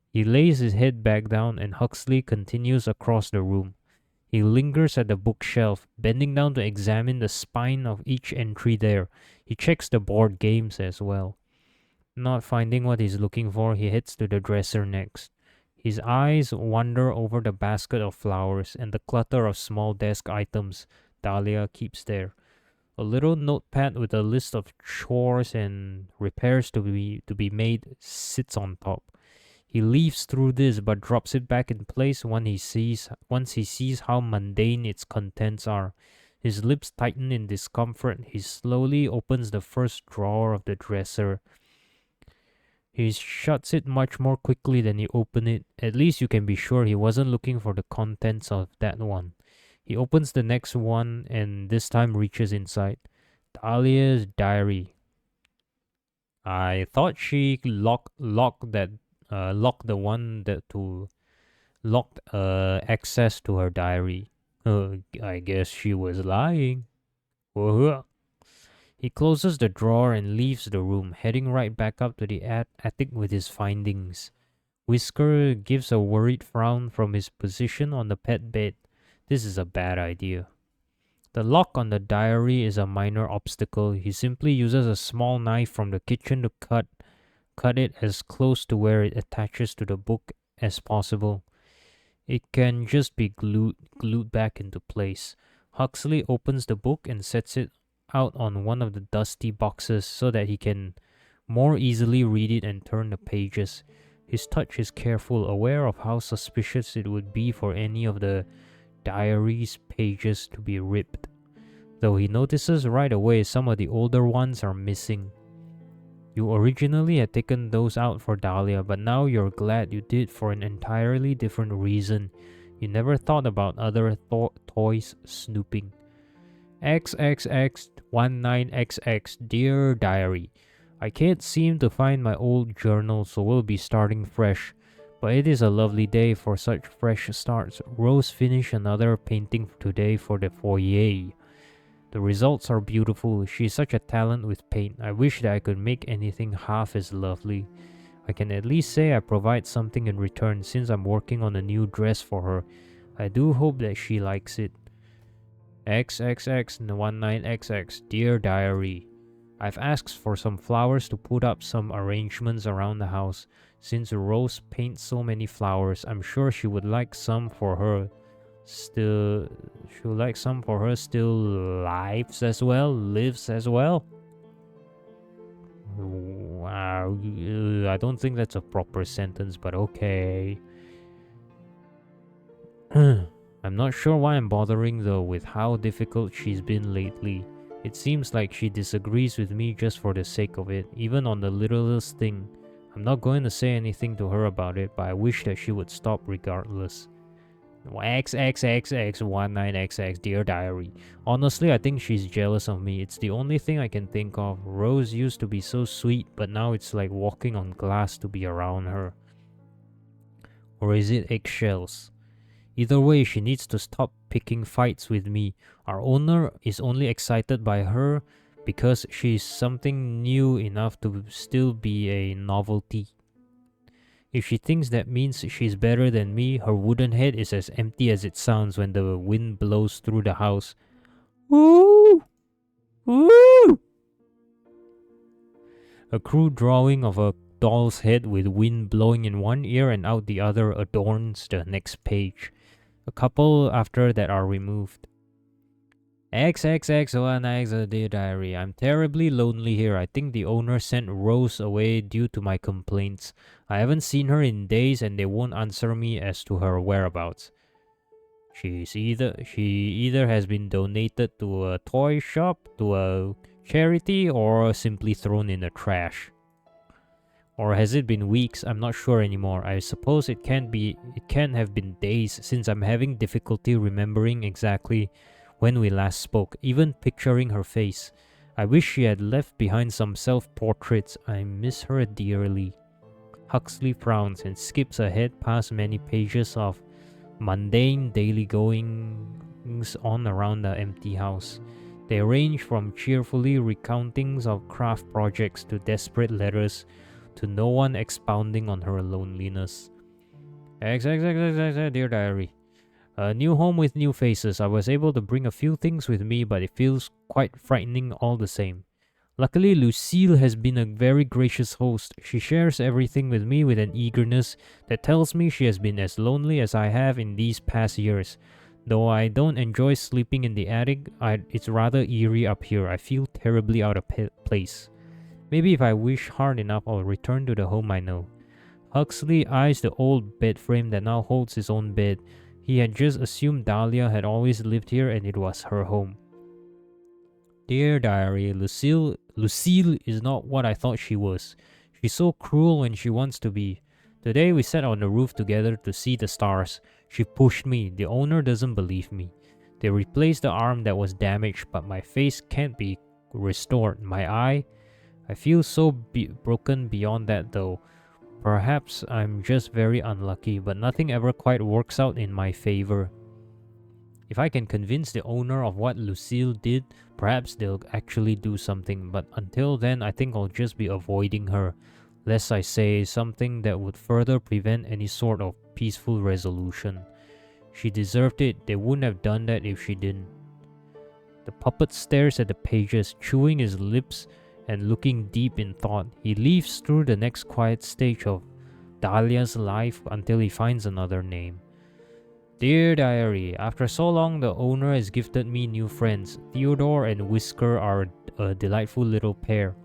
He lays his head back down and Huxley continues across the room. He lingers at the bookshelf, bending down to examine the spine of each entry there. He checks the board games as well. Not finding what he's looking for, he heads to the dresser next. His eyes wander over the basket of flowers and the clutter of small desk items Dahlia keeps there. A little notepad with a list of chores and repairs to be made sits on top. He leafs through this but drops it back in place once he sees how mundane its contents are. His lips tighten in discomfort. He slowly opens the first drawer of the dresser. He shuts it much more quickly than he opened it. At least you can be sure he wasn't looking for the contents of that one. He opens the next one and this time reaches inside. Dahlia's diary. I thought she locked access to her diary. I guess she was lying. He closes the drawer and leaves the room, heading right back up to the attic with his findings. Whisker gives a worried frown from his position on the pet bed. This is a bad idea. The lock on the diary is a minor obstacle. He simply uses a small knife from the kitchen to cut it as close to where it attaches to the book as possible. It can just be glued back into place. Huxley opens the book and sets it out on one of the dusty boxes so that he can more easily read it and turn the pages. His touch is careful, aware of how suspicious it would be for any of the diary's pages to be ripped, though he notices right away some of the older ones are missing. You originally had taken those out for Dahlia, but now you're glad you did for an entirely different reason. You never thought about other toys snooping. XXX19XX Dear Diary. I can't seem to find my old journal, so we'll be starting fresh. But it is a lovely day for such fresh starts. Rose finished another painting today for the foyer. The results are beautiful. She's such a talent with paint. I wish that I could make anything half as lovely. I can at least say I provide something in return since I'm working on a new dress for her. I do hope that she likes it. XXX19XX Dear Diary. I've asked for some flowers to put up some arrangements around the house. Since Rose paints so many flowers, I'm sure she would like some for her. Still lives as well. Wow, I don't think that's a proper sentence, but okay. I'm not sure why I'm bothering though with how difficult she's been lately. It seems like she disagrees with me just for the sake of it, even on the littlest thing. I'm not going to say anything to her about it, but I wish that she would stop regardless. XXXX19XX Dear Diary. Honestly, I think she's jealous of me. It's the only thing I can think of. Rose used to be so sweet, but now it's like walking on glass to be around her. Or is it eggshells? Either way, she needs to stop picking fights with me. Our owner is only excited by her because she's something new enough to still be a novelty. If she thinks that means she's better than me, her wooden head is as empty as it sounds when the wind blows through the house. Woo! Woo! A crude drawing of a doll's head with wind blowing in one ear and out the other adorns the next page. A couple after that are removed. XXX1X Dear Diary. I'm terribly lonely here. I think the owner sent Rose away due to my complaints. I haven't seen her in days and they won't answer me as to her whereabouts. She either has been donated to a toy shop, to a charity, or simply thrown in the trash. Or has it been weeks? I'm not sure anymore. I suppose it can't have been days since I'm having difficulty remembering exactly when we last spoke, even picturing her face. I wish she had left behind some self-portraits. I miss her dearly. Huxley frowns and skips ahead past many pages of mundane daily goings on around the empty house. They range from cheerfully recountings of craft projects to desperate letters to no one expounding on her loneliness. Dear Diary. A new home with new faces. I was able to bring a few things with me, but it feels quite frightening all the same. Luckily, Lucille has been a very gracious host. She shares everything with me with an eagerness that tells me she has been as lonely as I have in these past years. Though I don't enjoy sleeping in the attic, it's rather eerie up here. I feel terribly out of place. Maybe if I wish hard enough, I'll return to the home I know. Huxley eyes the old bed frame that now holds his own bed. He had just assumed Dahlia had always lived here and it was her home. Dear Diary, Lucille is not what I thought she was. She's so cruel when she wants to be. Today we sat on the roof together to see the stars. She pushed me. The owner doesn't believe me. They replaced the arm that was damaged, but my face can't be restored. My eye, I feel so broken beyond that though. Perhaps I'm just very unlucky, but nothing ever quite works out in my favor. If I can convince the owner of what Lucille did, perhaps they'll actually do something, but until then I think I'll just be avoiding her, lest I say something that would further prevent any sort of peaceful resolution. She deserved it. They wouldn't have done that if she didn't. The puppet stares at the pages, chewing his lips and looking deep in thought. He leaves through the next quiet stage of Dahlia's life until he finds another name. Dear Diary, after so long the owner has gifted me new friends. Theodore and Whisker are a delightful little pair.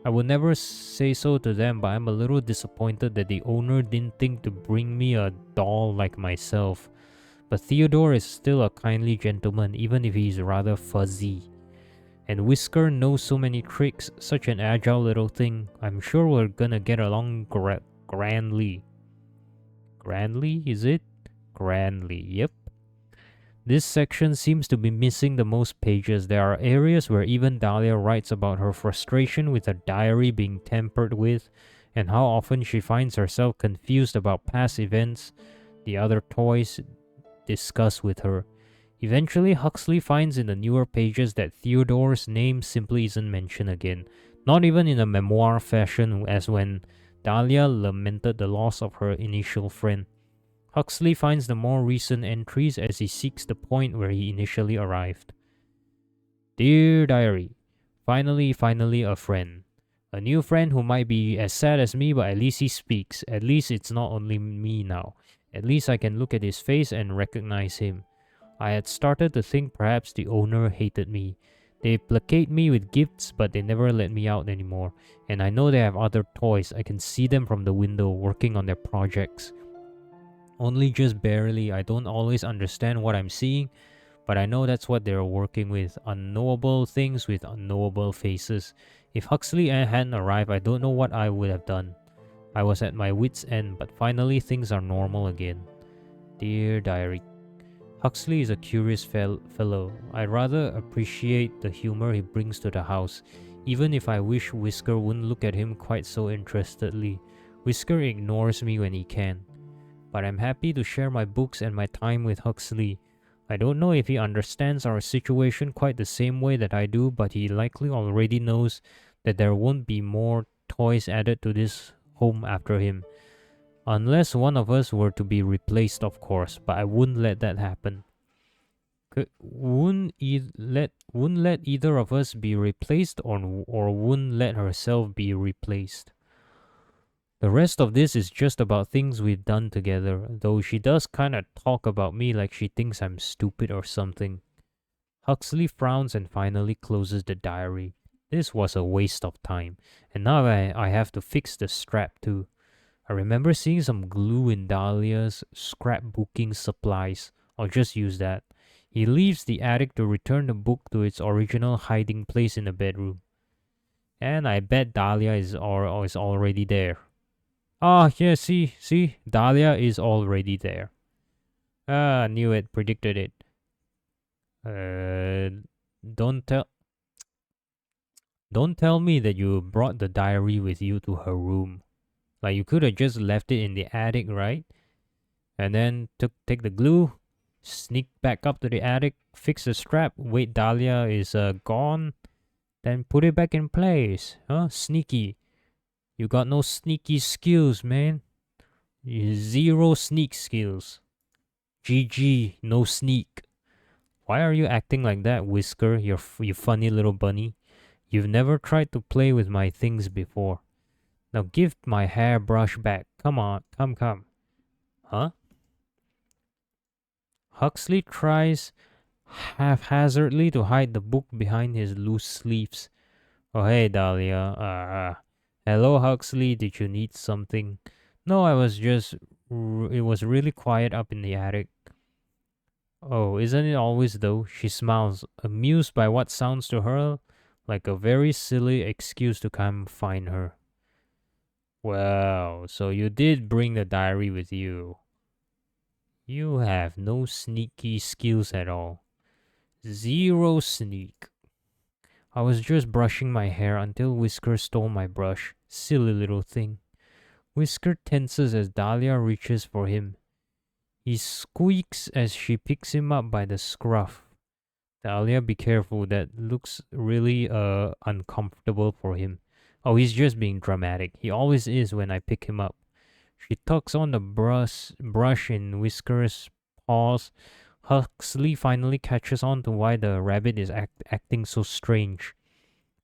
I would never say so to them, but I'm a little disappointed that the owner didn't think to bring me a doll like myself. But Theodore is still a kindly gentleman, even if he's rather fuzzy. And Whisker knows so many tricks, such an agile little thing. I'm sure we're gonna get along grandly. Grandly, is it? Grandly, yep. This section seems to be missing the most pages. There are areas where even Dahlia writes about her frustration with her diary being tampered with, and how often she finds herself confused about past events the other toys discuss with her. Eventually, Huxley finds in the newer pages that Theodore's name simply isn't mentioned again, not even in a memoir fashion as when Dahlia lamented the loss of her initial friend. Huxley finds the more recent entries as he seeks the point where he initially arrived. Dear Diary, finally a friend. A new friend who might be as sad as me, but at least he speaks. At least it's not only me now. At least I can look at his face and recognize him. I had started to think perhaps the owner hated me. They placate me with gifts, but they never let me out anymore. And I know they have other toys. I can see them from the window working on their projects. Only just barely. I don't always understand what I'm seeing, but I know that's what they're working with. Unknowable things with unknowable faces. If Huxley hadn't arrived, I don't know what I would have done. I was at my wit's end, but finally things are normal again. Dear Diary, Huxley is a curious fellow. I rather appreciate the humor he brings to the house, even if I wish Whisker wouldn't look at him quite so interestedly. Whisker ignores me when he can. But I'm happy to share my books and my time with Huxley. I don't know if he understands our situation quite the same way that I do, but he likely already knows that there won't be more toys added to this home after him. Unless one of us were to be replaced, of course, but I wouldn't let that happen. Wouldn't let either of us be replaced, or wouldn't let herself be replaced. The rest of this is just about things we've done together, though she does kinda talk about me like she thinks I'm stupid or something. Huxley frowns and finally closes the diary. This was a waste of time, and now I have to fix the strap too. I remember seeing some glue in Dahlia's scrapbooking supplies. I'll just use that. He leaves the attic to return the book to its original hiding place in the bedroom. And I bet Dahlia is already there. Ah, yeah, see, Dahlia is already there. Ah, knew it, predicted it. Don't tell me that you brought the diary with you to her room. Like, you could have just left it in the attic, right? And then take the glue, sneak back up to the attic, fix the strap, wait Dahlia is gone, then put it back in place. Huh? Sneaky. You got no sneaky skills, man. Zero sneak skills. GG, no sneak. Why are you acting like that, Whisker, you funny little bunny? You've never tried to play with my things before. Now give my hairbrush back. Come on, come. Huh? Huxley tries haphazardly to hide the book behind his loose sleeves. Oh, hey, Dahlia. Hello, Huxley. Did you need something? No, I was just... It was really quiet up in the attic. Oh, isn't it always though? She smiles, amused by what sounds to her like a very silly excuse to come find her. Well, so you did bring the diary with you. You have no sneaky skills at all. Zero sneak. I was just brushing my hair until Whisker stole my brush. Silly little thing. Whisker tenses as Dahlia reaches for him. He squeaks as she picks him up by the scruff. Dahlia, be careful. That looks really uncomfortable for him. Oh, he's just being dramatic. He always is when I pick him up. She tucks on the brush in Whisker's paws. Huxley finally catches on to why the rabbit is acting so strange.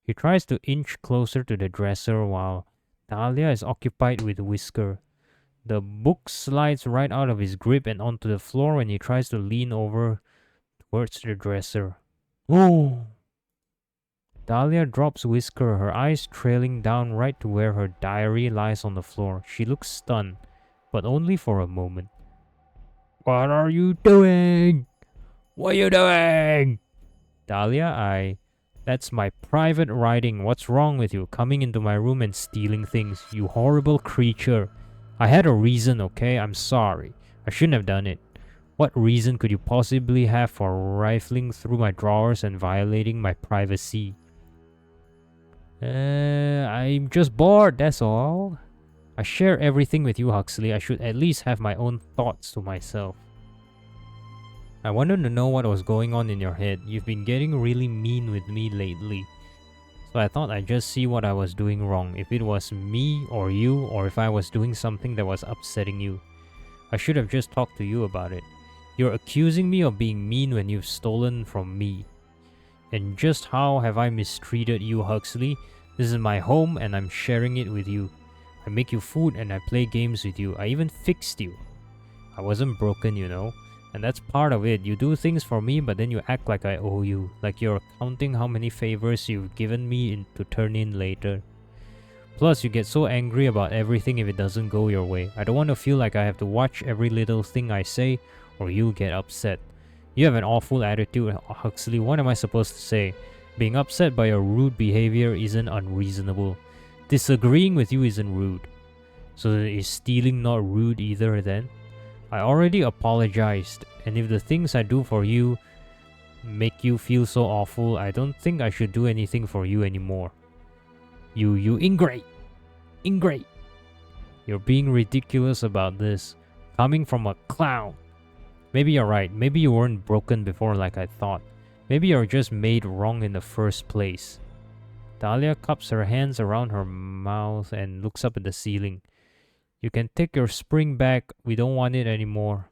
He tries to inch closer to the dresser while Dahlia is occupied with Whisker. The book slides right out of his grip and onto the floor when he tries to lean over towards the dresser. Oh! Dahlia drops Whisker, her eyes trailing down right to where her diary lies on the floor. She looks stunned, but only for a moment. What are you doing? What are you doing? Dahlia, That's my private writing. What's wrong with you? Coming into my room and stealing things. You horrible creature. I had a reason, okay? I'm sorry. I shouldn't have done it. What reason could you possibly have for rifling through my drawers and violating my privacy? I'm just bored, that's all. I share everything with you, Huxley. I should at least have my own thoughts to myself. I wanted to know what was going on in your head. You've been getting really mean with me lately. So I thought I'd just see what I was doing wrong. If it was me or you, or if I was doing something that was upsetting you. I should have just talked to you about it. You're accusing me of being mean when you've stolen from me. And just how have I mistreated you, Huxley? This is my home and I'm sharing it with you. I make you food and I play games with you. I even fixed you. I wasn't broken, you know. And that's part of it. You do things for me, but then you act like I owe you. Like you're counting how many favors you've given me to turn in later. Plus, you get so angry about everything if it doesn't go your way. I don't want to feel like I have to watch every little thing I say, or you'll get upset. You have an awful attitude, Huxley. What am I supposed to say? Being upset by your rude behavior isn't unreasonable. Disagreeing with you isn't rude. So is stealing not rude either then? I already apologized, and if the things I do for you make you feel so awful, I don't think I should do anything for you anymore. You ingrate! Ingrate! You're being ridiculous about this, coming from a clown. Maybe you're right, maybe you weren't broken before like I thought. Maybe you're just made wrong in the first place. Dahlia cups her hands around her mouth and looks up at the ceiling. You can take your spring back. We don't want it anymore.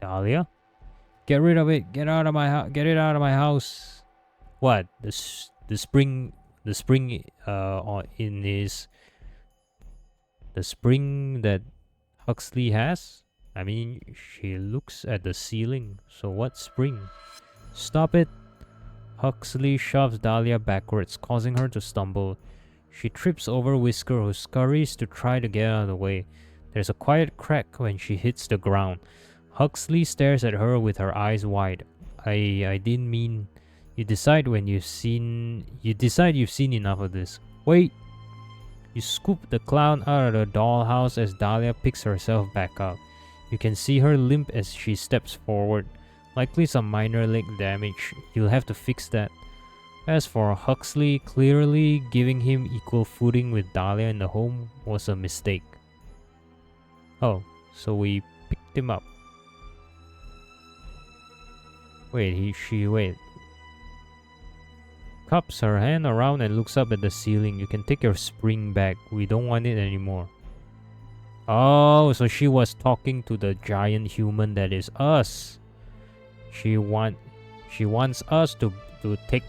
Dahlia? Get rid of it. Get out of my house. Get it out of my house. What? The spring in his the spring that Huxley has? I mean, she looks at the ceiling. So what spring? Stop it. Huxley shoves Dahlia backwards, causing her to stumble. She trips over Whisker, who scurries to try to get out of the way. There's a quiet crack when she hits the ground. Huxley stares at her with her eyes wide. I didn't mean... You decide you've seen enough of this. Wait! You scoop the clown out of the dollhouse as Dahlia picks herself back up. You can see her limp as she steps forward. Likely some minor leg damage. You'll have to fix that. As for Huxley, clearly giving him equal footing with Dahlia in the home was a mistake. Oh, so we picked him up. Wait. Cups her hand around and looks up at the ceiling. You can take your spring back. We don't want it anymore. Oh, so she was talking to the giant human that is us. She wants us to take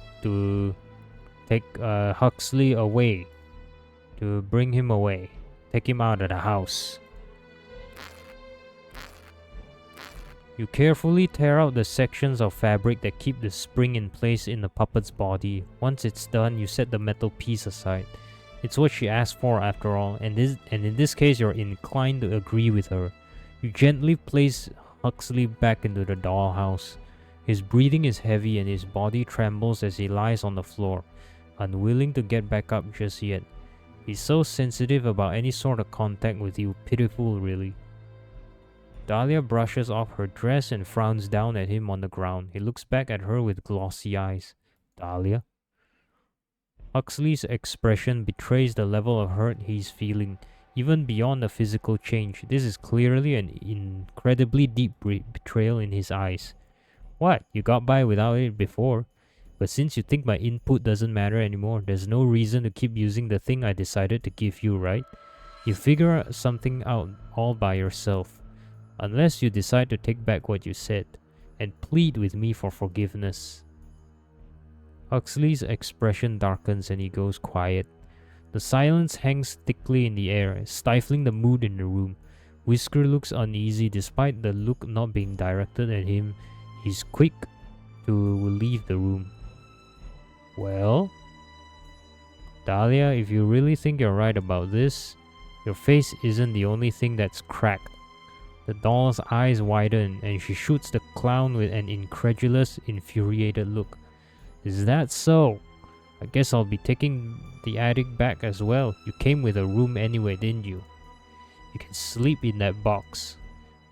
Huxley away, to bring him away, take him out of the house. You carefully tear out the sections of fabric that keep the spring in place in the puppet's body. Once it's done, you set the metal piece aside. It's what she asked for after all, and in this case you're inclined to agree with her. You gently place Huxley back into the dollhouse. His breathing is heavy and his body trembles as he lies on the floor, unwilling to get back up just yet. He's so sensitive about any sort of contact with you, pitiful really. Dahlia brushes off her dress and frowns down at him on the ground. He looks back at her with glossy eyes. Dahlia? Huxley's expression betrays the level of hurt he's feeling, even beyond the physical change. This is clearly an incredibly deep betrayal in his eyes. What? You got by without it before. But since you think my input doesn't matter anymore, there's no reason to keep using the thing I decided to give you, right? You figure something out all by yourself. Unless you decide to take back what you said, and plead with me for forgiveness. Huxley's expression darkens and he goes quiet. The silence hangs thickly in the air, stifling the mood in the room. Whisker looks uneasy despite the look not being directed at him. He's quick to leave the room. Well? Dahlia, if you really think you're right about this, your face isn't the only thing that's cracked. The doll's eyes widen and she shoots the clown with an incredulous, infuriated look. Is that so? I guess I'll be taking the attic back as well. You came with a room anyway, didn't you? You can sleep in that box.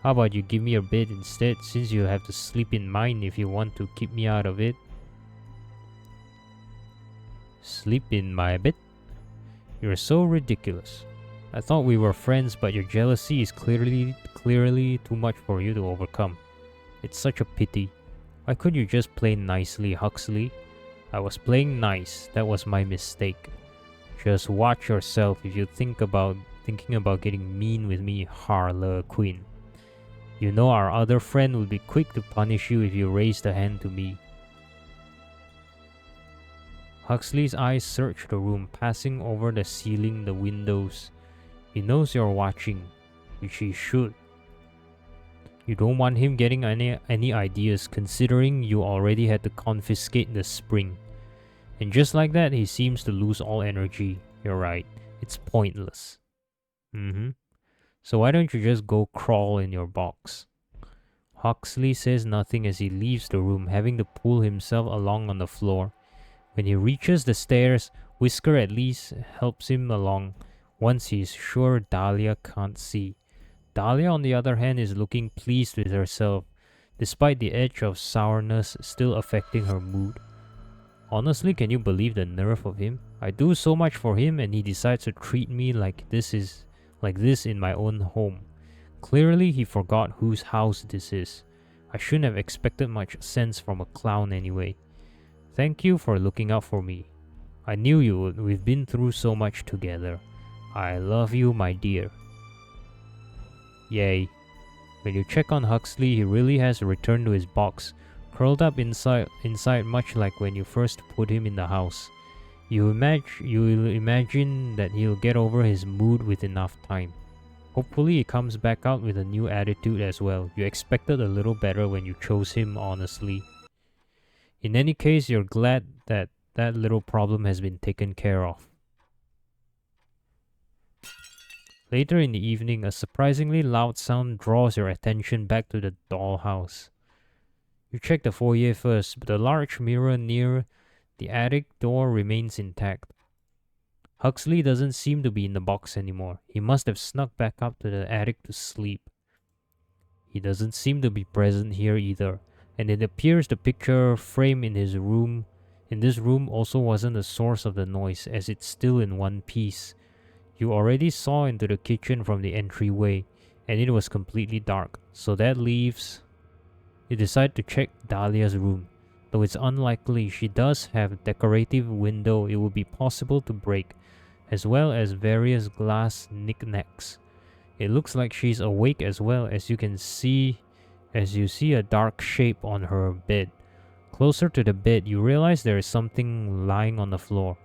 How about you give me your bed instead, since you have to sleep in mine if you want to keep me out of it? Sleep in my bed? You're so ridiculous. I thought we were friends, but your jealousy is clearly too much for you to overcome. It's such a pity. Why couldn't you just play nicely, Huxley? I was playing nice. That was my mistake. Just watch yourself if you thinking about getting mean with me, Harlequin. You know our other friend will be quick to punish you if you raised a hand to me. Huxley's eyes search the room, passing over the ceiling, the windows. He knows you're watching, which he should. You don't want him getting any ideas, considering you already had to confiscate the spring. And just like that, he seems to lose all energy. You're right, it's pointless. So why don't you just go crawl in your box? Huxley says nothing as he leaves the room, having to pull himself along on the floor. When he reaches the stairs, Whisker at least helps him along, once he's sure Dahlia can't see. Dahlia, on the other hand, is looking pleased with herself, despite the edge of sourness still affecting her mood. Honestly, can you believe the nerve of him? I do so much for him and he decides to treat me like this in my own home. Clearly, he forgot whose house this is. I shouldn't have expected much sense from a clown anyway. Thank you for looking out for me. I knew you would. We've been through so much together. I love you, my dear. Yay. When you check on Huxley, he really has returned to his box, curled up inside much like when you first put him in the house. You will imagine that he'll get over his mood with enough time. Hopefully he comes back out with a new attitude as well. You expected a little better when you chose him, honestly. In any case, you're glad that that little problem has been taken care of. Later in the evening, a surprisingly loud sound draws your attention back to the dollhouse. You check the foyer first, but the large mirror near the attic door remains intact. Huxley doesn't seem to be in the box anymore. He must have snuck back up to the attic to sleep. He doesn't seem to be present here either, and it appears the picture frame in this room also wasn't the source of the noise, as it's still in one piece. You already saw into the kitchen from the entryway, and it was completely dark, so that leaves... You decide to check Dahlia's room. Though it's unlikely she does have a decorative window it would be possible to break, as well as various glass knickknacks. It looks like she's awake as well, as you see a dark shape on her bed. Closer to the bed, you realize there is something lying on the floor.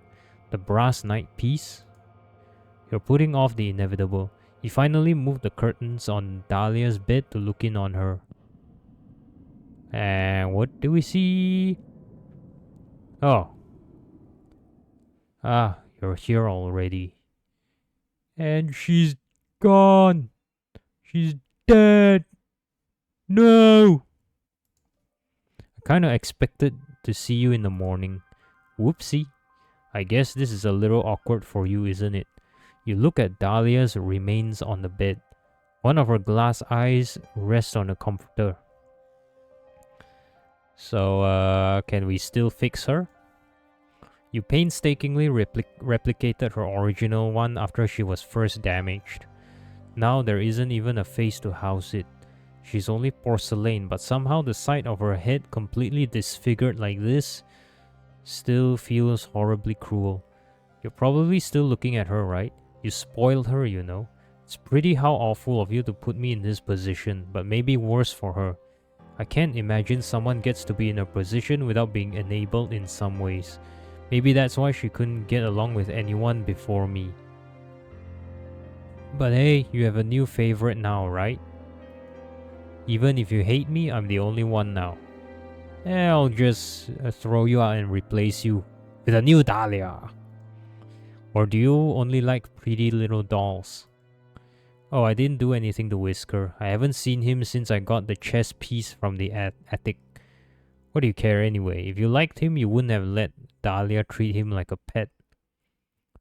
The brass night piece? You're putting off the inevitable. You finally move the curtains on Dahlia's bed to look in on her. And what do we see? Oh. Ah, you're here already. And she's gone. She's dead. No! I kinda expected to see you in the morning. Whoopsie. I guess this is a little awkward for you, isn't it? You look at Dahlia's remains on the bed. One of her glass eyes rests on the comforter. So, can we still fix her? You painstakingly replicated her original one after she was first damaged. Now there isn't even a face to house it. She's only porcelain, but somehow the sight of her head completely disfigured like this still feels horribly cruel. You're probably still looking at her, right? You spoiled her, you know. It's pretty how awful of you to put me in this position, but maybe worse for her. I can't imagine someone gets to be in her position without being enabled in some ways. Maybe that's why she couldn't get along with anyone before me. But hey, you have a new favorite now, right? Even if you hate me, I'm the only one now. I'll just throw you out and replace you with a new Dahlia. Or do you only like pretty little dolls? Oh, I didn't do anything to Whisker. I haven't seen him since I got the chess piece from the attic. What do you care anyway? If you liked him, you wouldn't have let Dahlia treat him like a pet.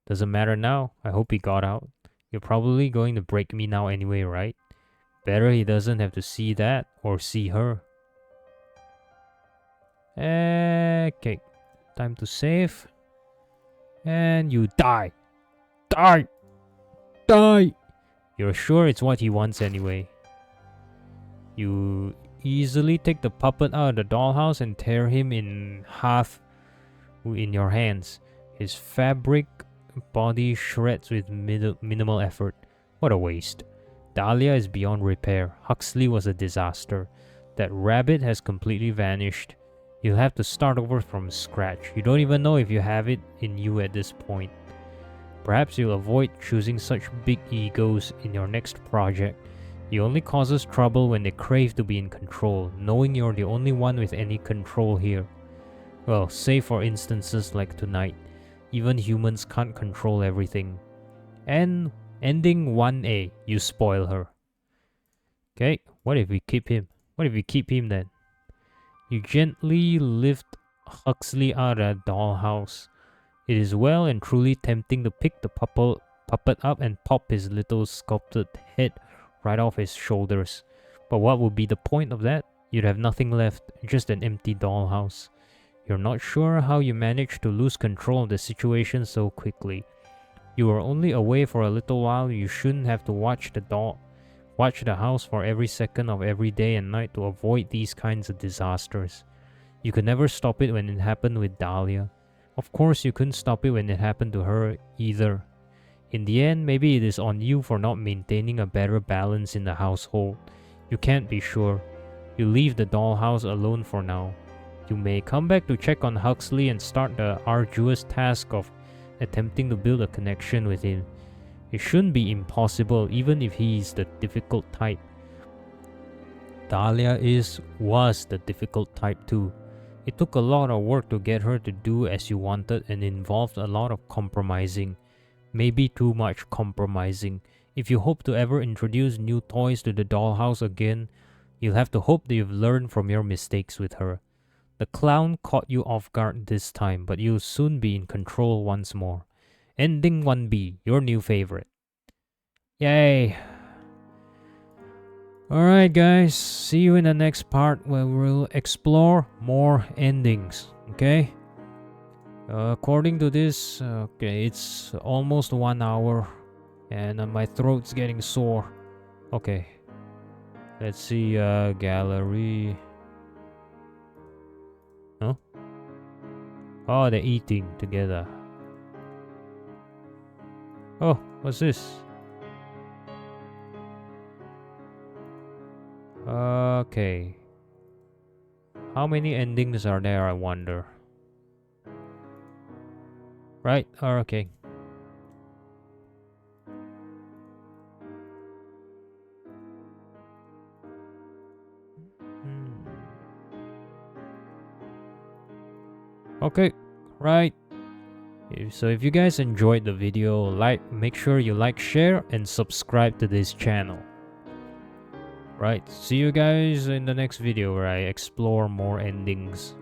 Doesn't matter now. I hope he got out. You're probably going to break me now anyway, right? Better he doesn't have to see that or see her. Okay. Time to save. And you die. Die! Die! You're sure it's what he wants anyway. You easily take the puppet out of the dollhouse and tear him in half in your hands. His fabric body shreds with minimal effort. What a waste. Dahlia is beyond repair. Huxley was a disaster. That rabbit has completely vanished. You'll have to start over from scratch. You don't even know if you have it in you at this point. Perhaps you'll avoid choosing such big egos in your next project. It only causes trouble when they crave to be in control, knowing you're the only one with any control here. Well, say for instances like tonight. Even humans can't control everything. And ending 1A, you spoil her. Okay, what if we keep him? What if we keep him then? You gently lift Huxley out of the dollhouse. It is well and truly tempting to pick the puppet up and pop his little sculpted head right off his shoulders. But what would be the point of that? You'd have nothing left, just an empty dollhouse. You're not sure how you managed to lose control of the situation so quickly. You were only away for a little while. You shouldn't have to watch the house for every second of every day and night to avoid these kinds of disasters. You could never stop it when it happened with Dahlia. Of course, you couldn't stop it when it happened to her either. In the end, maybe it is on you for not maintaining a better balance in the household. You can't be sure. You leave the dollhouse alone for now. You may come back to check on Huxley and start the arduous task of attempting to build a connection with him. It shouldn't be impossible, even if he is the difficult type. Dahlia was the difficult type too. It took a lot of work to get her to do as you wanted and involved a lot of compromising. Maybe too much compromising. If you hope to ever introduce new toys to the dollhouse again, you'll have to hope that you've learned from your mistakes with her. The clown caught you off guard this time, but you'll soon be in control once more. Ending 1B, your new favorite. Yay! Alright guys, see you in the next part where we'll explore more endings, okay? According to this, okay, it's almost 1 hour and my throat's getting sore. Okay, let's see, gallery. Huh? Oh, they're eating together. Oh, what's this? Okay. How many endings are there, I wonder? Right? Oh, okay. Okay, right. So if you guys enjoyed the video, make sure you like, share, and subscribe to this channel. Right, see you guys in the next video where I explore more endings.